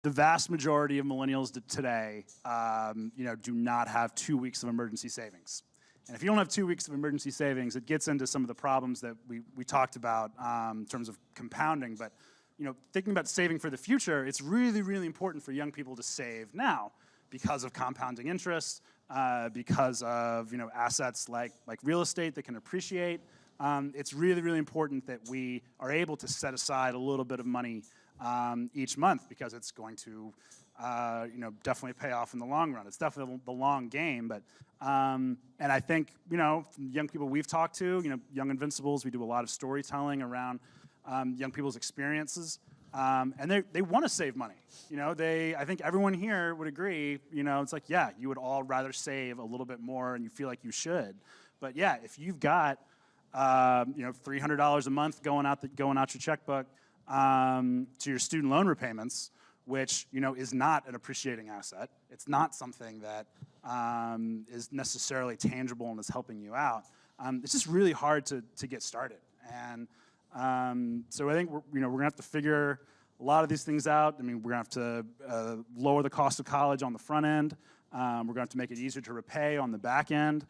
The vast majority of millennials today, do not have 2 weeks of emergency savings. And if you don't have 2 weeks of emergency savings, it gets into some of the problems that we talked about in terms of compounding. But thinking about saving for the future, it's really, really important for young people to save now because of compounding interest, because of assets like real estate that can appreciate. It's really, really important that we are able to set aside a little bit of money each month, because it's going to definitely pay off in the long run. It's definitely the long game, but and I think young people we've talked to, Young Invincibles, we do a lot of storytelling around young people's experiences, and they want to save money. I think everyone here would agree. It's like, yeah, you would all rather save a little bit more, and you feel like you should. But yeah, if you've got $300 a month going out your checkbook to your student loan repayments, which is not an appreciating asset. It's not something that is necessarily tangible and is helping you out. It's just really hard to get started. And so I think we're gonna have to figure a lot of these things out. I mean, we're gonna have to lower the cost of college on the front end. We're gonna have to make it easier to repay on the back end,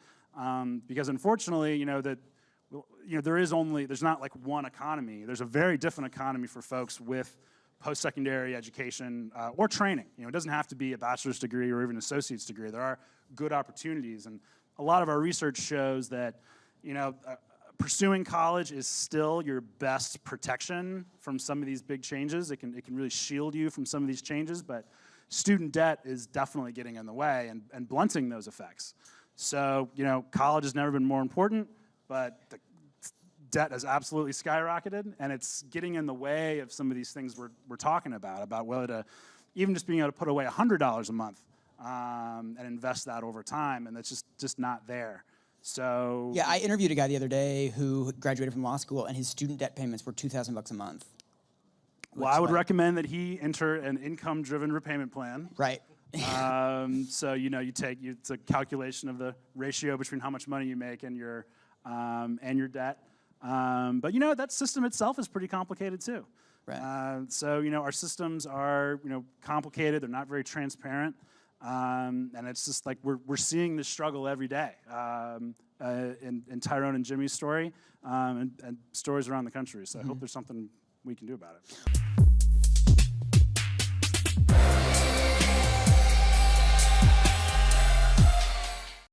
because unfortunately, there's not like one economy. There's a very different economy for folks with post-secondary education or training. It doesn't have to be a bachelor's degree or even an associate's degree. There are good opportunities, and a lot of our research shows that pursuing college is still your best protection from some of these big changes. It can really shield you from some of these changes, but student debt is definitely getting in the way and blunting those effects. So college has never been more important, but the debt has absolutely skyrocketed, and it's getting in the way of some of these things we're talking about whether to, even just being able to put away $100 a month and invest that over time, and that's just not there. So yeah, I interviewed a guy the other day who graduated from law school, and his student debt payments were $2,000 a month. Well, I would recommend that he enter an income-driven repayment plan. Right. So it's a calculation of the ratio between how much money you make and your debt. But that system itself is pretty complicated too. Right. So our systems are complicated. They're not very transparent, and it's just like we're seeing this struggle every day in Tyrone and Jimmy's story, and stories around the country. So I hope there's something we can do about it.